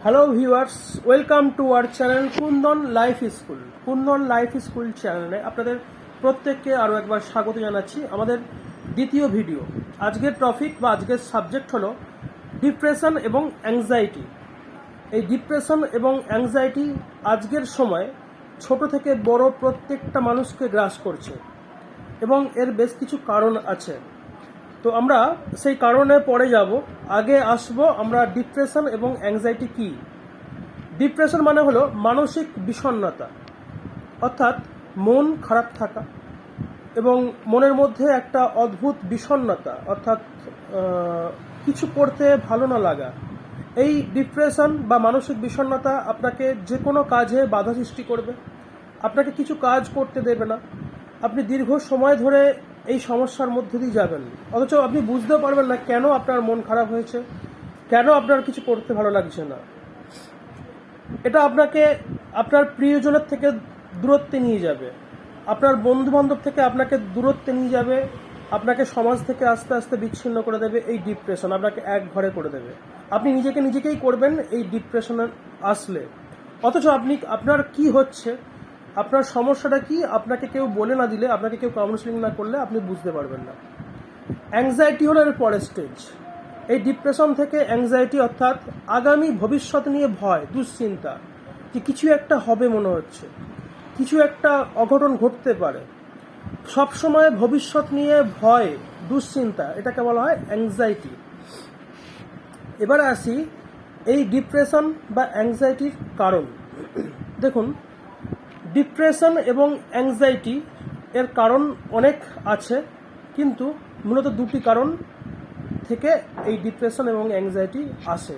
Hello viewers, welcome to our channel Kundan life school. Kundan life school চ্যানেলে আপনাদের প্রত্যেককে আরও একবার স্বাগত জানাচ্ছি আমাদের দ্বিতীয় ভিডিও। আজকের টপিক বা আজকের সাবজেক্ট হলো ডিপ্রেশন এবং অ্যাংজাইটি। এই ডিপ্রেশন এবং অ্যাংজাইটি আজকের সময় ছোট থেকে বড় প্রত্যেকটা মানুষকে গ্রাস করছে এবং এর বেশ কিছু কারণ আছে। তো আমরা সেই কারণে পরে যাব। আগে আসবো আমরা ডিপ্রেশন এবং অ্যাংজাইটি কি। ডিপ্রেশন মানে হলো মানসিক বিষণ্ণতা, অর্থাৎ মন খারাপ থাকা এবং মনের মধ্যে একটা অদ্ভুত বিষণ্ণতা, অর্থাৎ কিছু করতে ভালো না লাগা। এই ডিপ্রেশন বা মানসিক বিষণ্ণতা আপনাকে যে কোনো কাজে বাধা সৃষ্টি করবে, আপনাকে কিছু কাজ করতে দেবে না, আপনি দীর্ঘ সময় ধরে এই সমস্যার মধ্যে দিয়ে যাবেন, অথচ আপনি বুঝতেও পারবেন না কেন আপনার মন খারাপ হয়েছে, কেন আপনার কিছু করতে ভালো লাগছে না। এটা আপনাকে আপনার প্রিয়জনের থেকে দূরত্বে নিয়ে যাবে, আপনার বন্ধু বান্ধব থেকে আপনাকে দূরত্বে নিয়ে যাবে, আপনাকে সমাজ থেকে আস্তে আস্তে বিচ্ছিন্ন করে দেবে। এই ডিপ্রেশন আপনাকে এক ঘরে করে দেবে। আপনি নিজেকেই করবেন এই ডিপ্রেশনে আসলে, অথচ আপনার কি হচ্ছে, আপনার সমস্যাটা কি, আপনাকে কেউ বলে না দিলে, আপনাকে কেউ কাউন্সিলিং না করলে আপনি বুঝতে পারবেন না। অ্যাংজাইটি হলো এর পরের স্টেজ। এই ডিপ্রেশন থেকে অ্যাংজাইটি অর্থাৎ আগামী ভবিষ্যৎ নিয়ে ভয়, দুশ্চিন্তা, যে কিছু একটা হবে মনে হচ্ছে, কিছু একটা অঘটন ঘটতে পারে, সবসময় ভবিষ্যৎ নিয়ে ভয়, দুশ্চিন্তা, এটাকে বলা হয় অ্যাংজাইটি। এবার আসি এই ডিপ্রেশন বা অ্যাংজাইটির কারণ। দেখুন, ডিপ্রেশন এবং অ্যাংজাইটি এর কারণ অনেক আছে, কিন্তু মূলত দুটি কারণ থেকে এই ডিপ্রেশন এবং অ্যাংজাইটি আসে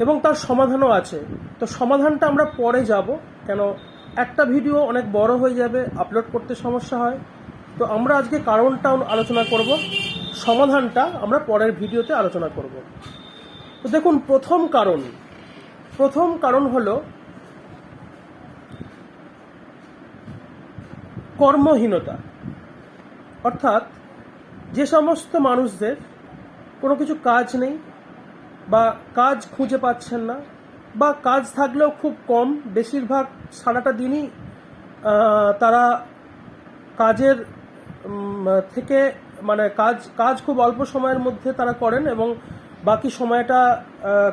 এবং তার সমাধানও আছে। তো সমাধানটা আমরা পরে যাব, কেন একটা ভিডিও অনেক বড় হয়ে যাবে, আপলোড করতে সমস্যা হয়। তো আমরা আজকে কারণটা আলোচনা করব, সমাধানটা আমরা পরের ভিডিওতে আলোচনা করব। তো দেখুন, প্রথম কারণ হলো কর্মহীনতা। অর্থাৎ যে সমস্ত মানুষদের কোনো কিছু কাজ নেই বা কাজ খুঁজে পাচ্ছেন না, বা কাজ থাকলেও খুব কম, বেশিরভাগ সারাটা দিনই তারা কাজের থেকে মানে কাজ খুব অল্প সময়ের মধ্যে তারা করেন এবং বাকি সময়টা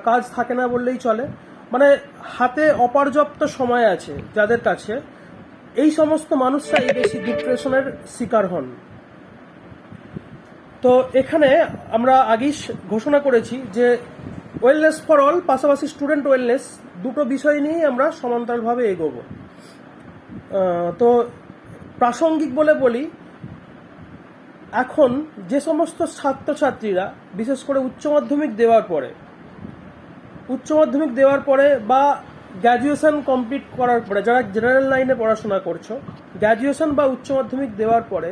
কাজ থাকে না বললেই চলে। মানে হাতে অপর্যাপ্ত সময় আছে যাদের কাছে, এই সমস্ত মানুষরাই বেশি ডিপ্রেশনের শিকার হন। তো এখানে আমরা আগেই ঘোষণা করেছি যে ওয়েলনেস ফর অল পাশাপাশি স্টুডেন্ট ওয়েলনেস, দুটো বিষয় নিয়েই আমরা সমান্তরালভাবে এগোবো। তো প্রাসঙ্গিক বলে বলি, এখন যে সমস্ত ছাত্রছাত্রীরা বিশেষ করে উচ্চ মাধ্যমিক দেওয়ার পরে বা গ্র্যাজুয়েশন কমপ্লিট করার পরে, যারা জেনারেল লাইনে পড়াশোনা করছো, গ্র্যাজুয়েশন বা উচ্চ মাধ্যমিক দেওয়ার পরে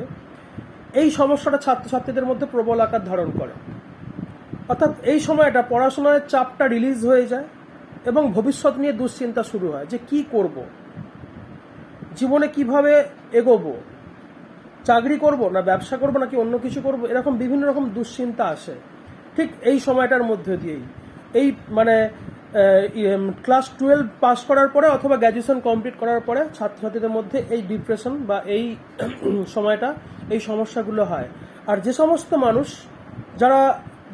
এই সমস্যাটা ছাত্রছাত্রীদের মধ্যে প্রবল আকার ধারণ করে। অর্থাৎ এই সময়টা পড়াশোনার চাপটা রিলিজ হয়ে যায় এবং ভবিষ্যৎ নিয়ে দুশ্চিন্তা শুরু হয়, যে কি করব, জীবনে কিভাবে এগোবো, চাকরি করব না ব্যবসা করব নাকি অন্য কিছু করব, এরকম বিভিন্ন রকম দুশ্চিন্তা আসে ঠিক এই সময়টার মধ্যে দিয়েই। এই মানে ক্লাস 12 পাস করার পরে অথবা গ্র্যাজুয়েশন কমপ্লিট করার পরে ছাত্রছাত্রীদের মধ্যে এই ডিপ্রেশন বা এই সময়টা, এই সমস্যাগুলো হয়। আর যে সমস্ত মানুষ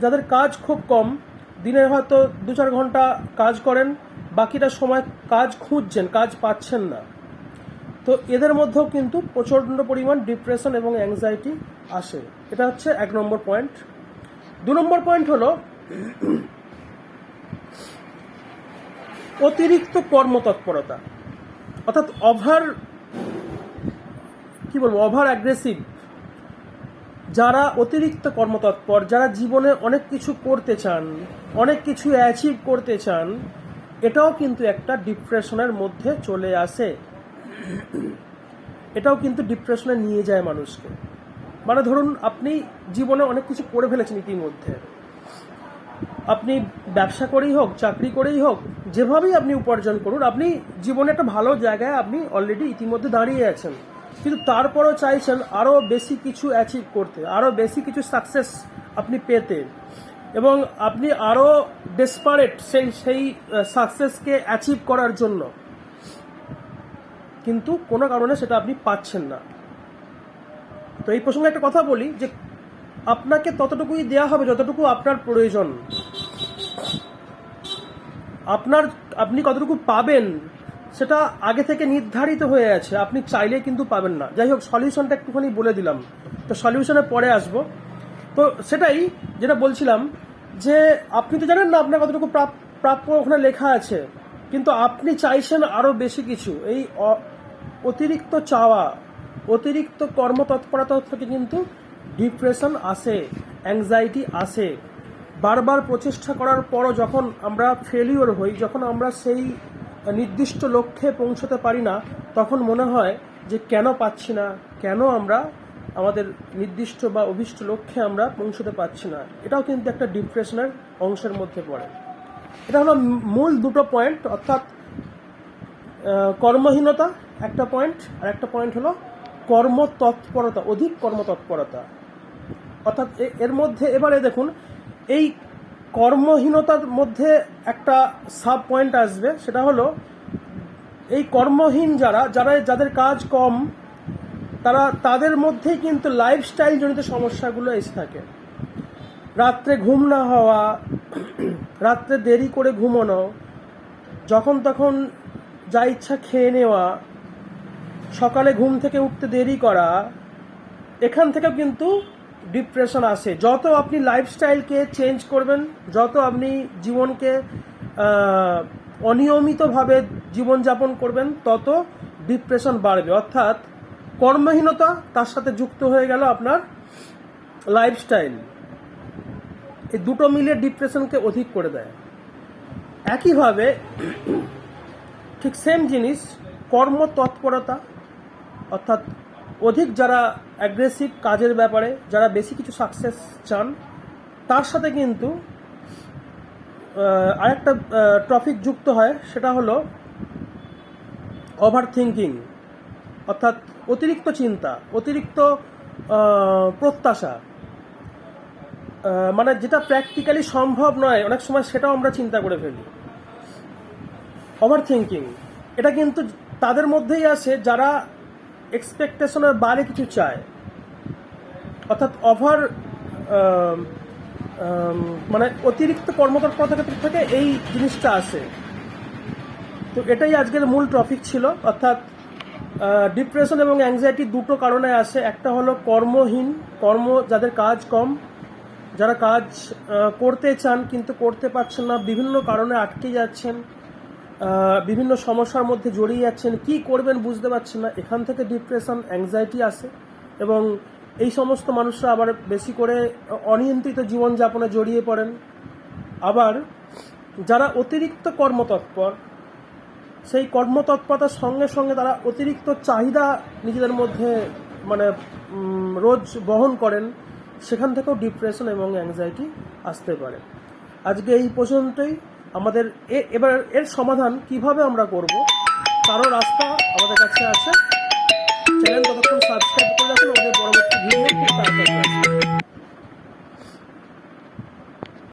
যাদের কাজ খুব কম, দিনে হয়তো 2-4 ঘন্টা কাজ করেন, বাকিটা সময় কাজ খুঁজছেন, কাজ পাচ্ছেন না, তো এদের মধ্যেও কিন্তু প্রচণ্ড পরিমাণ ডিপ্রেশন এবং অ্যাংজাইটি আসে। এটা হচ্ছে 1 নম্বর পয়েন্ট। 2 নম্বর পয়েন্ট হলো অতিরিক্ত কর্মতৎপরতা, অর্থাৎ ওভার অ্যাগ্রেসিভ। যারা অতিরিক্ত কর্মতৎপর, যারা জীবনে অনেক কিছু করতে চান, অনেক কিছু অ্যাচিভ করতে চান, এটাও কিন্তু একটা ডিপ্রেশনের মধ্যে চলে আসে। এটাও কিন্তু ডিপ্রেশনে নিয়ে যায় মানুষকে। মানে ধরুন, আপনি জীবনে অনেক কিছু করে ফেলেছেন ইতিমধ্যে, আপনি ব্যবসা করেই হোক, চাকরি করেই হোক, যেভাবেই আপনি উপার্জন করুন, আপনি জীবনে একটা ভালো জায়গায় আপনি অলরেডি ইতিমধ্যে দাঁড়িয়ে আছেন, কিন্তু তারপরও চাইছেন আরও বেশি কিছু অ্যাচিভ করতে, আরও বেশি কিছু সাকসেস আপনি পেতে, এবং আপনি আরও ডেসপারেট সেই সাকসেসকে অ্যাচিভ করার জন্য, কিন্তু কোনো কারণে সেটা আপনি পাচ্ছেন না। তো এই প্রসঙ্গে একটা কথা বলি যে আপনাকে ততটুকুই দেয়া হবে যতটুকু আপনার প্রয়োজন। আপনি কতটুকু পাবেন সেটা আগে থেকে নির্ধারিত হয়ে আছে, আপনি চাইলে কিন্তু পাবেন না। যাই হোক, সলিউশনটা একটুখানি বলে দিলাম, তো সলিউশনে পরে আসবো। তো সেটাই যেটা বলছিলাম যে আপনি তো জানেন না আপনার কতটুকু প্রাপ্য ওখানে লেখা আছে, কিন্তু আপনি চাইছেন আরও বেশি কিছু। এই অতিরিক্ত চাওয়া, অতিরিক্ত কর্মতৎপরতা থেকে কিন্তু ডিপ্রেশন আসে, অ্যাংজাইটি আসে। বারবার প্রচেষ্টা করার পরও যখন আমরা ফেলিওর হই, যখন আমরা সেই নির্দিষ্ট লক্ষ্যে পৌঁছতে পারি না, তখন মনে হয় যে কেন পাচ্ছি না, কেন আমরা আমাদের নির্দিষ্ট বা অভীষ্ট লক্ষ্যে আমরা পৌঁছতে পারছি না। এটাও কিন্তু একটা ডিপ্রেশনের অংশের মধ্যে পড়ে। এটা হলো মূল দুটো পয়েন্ট, অর্থাৎ কর্মহীনতা একটা পয়েন্ট, আর একটা পয়েন্ট হলো কর্মতৎপরতা, অধিক কর্মতৎপরতা। অর্থাৎ এর মধ্যে এবারে দেখুন, এই কর্মহীনতার মধ্যে একটা সাব পয়েন্ট আসবে, সেটা হলো এই কর্মহীন যাদের কাজ কম, তাদের মধ্যেই কিন্তু লাইফস্টাইল জনিত সমস্যাগুলো এসে থাকে। রাত্রে ঘুম না হওয়া, রাত্রে দেরি করে ঘুমানো, যখন তখন যা ইচ্ছা খেয়ে নেওয়া, সকালে ঘুম থেকে উঠতে দেরি করা, এখান থেকেও কিন্তু ডিপ্রেশন আসে। যত আপনি লাইফস্টাইলকে চেঞ্জ করবেন, যত আপনি জীবনকে অনিয়মিতভাবে জীবনযাপন করবেন, তত ডিপ্রেশন বাড়বে। অর্থাৎ কর্মহীনতা, তার সাথে যুক্ত হয়ে গেল আপনার লাইফস্টাইল, এই দুটো মিলে ডিপ্রেশনকে অধিক করে দেয়। একইভাবে ঠিক সেম জিনিস কর্মতৎপরতা, অর্থাৎ অধিক যারা অ্যাগ্রেসিভ কাজের ব্যাপারে, যারা বেশি কিছু সাকসেস চান, তার সাথে কিন্তু আরেকটা টপিক যুক্ত হয়, সেটা হলো ওভার থিঙ্কিং, অর্থাৎ অতিরিক্ত চিন্তা, অতিরিক্ত প্রত্যাশা। মানে যেটা প্র্যাকটিক্যালি সম্ভব নয়, অনেক সময় সেটাও আমরা চিন্তা করে ফেলি। ওভার থিঙ্কিং এটা কিন্তু তাদের মধ্যেই আসে যারা এক্সপেকটেশনের বাইরে কিছু চায়, অর্থাৎ মানে অতিরিক্ত কর্মতৎপরতা থেকে এই জিনিসটা আসে। তো এটাই আজকের মূল টপিক ছিল, অর্থাৎ ডিপ্রেশন এবং অ্যাংজাইটি দুটো কারণে আসে। একটা হলো কর্মহীন, যাদের কাজ কম, যারা কাজ করতে চান কিন্তু করতে পারছেন না, বিভিন্ন কারণে আটকে যাচ্ছেন, বিভিন্ন সমস্যার মধ্যে জড়িয়ে যাচ্ছেন, কি করবেন বুঝতে পারছেন না, এখান থেকে ডিপ্রেশন, অ্যাংজাইটি আসে। এবং এই সমস্ত মানুষরা আবার বেশি করে অনিয়ন্ত্রিত জীবনযাপনে জড়িয়ে পড়েন। আবার যারা অতিরিক্ত কর্মতৎপর, সেই কর্মতৎপরতার সঙ্গে সঙ্গে তারা অতিরিক্ত চাহিদা নিজেদের মধ্যে মানে রোজ বহন করেন, সেখান থেকেও ডিপ্রেশন এবং অ্যাংজাইটি আসতে পারে। আজকে এই পর্যন্তই। আমাদের এবার এর সমাধান কিভাবে আমরা করব, তারও রাস্তা আমাদের কাছে আছে। চ্যানেল ততক্ষণ সাবস্ক্রাইব করে রাখুন, আমাদের পরবর্তী ভিডিও খুব তাড়াতাড়ি।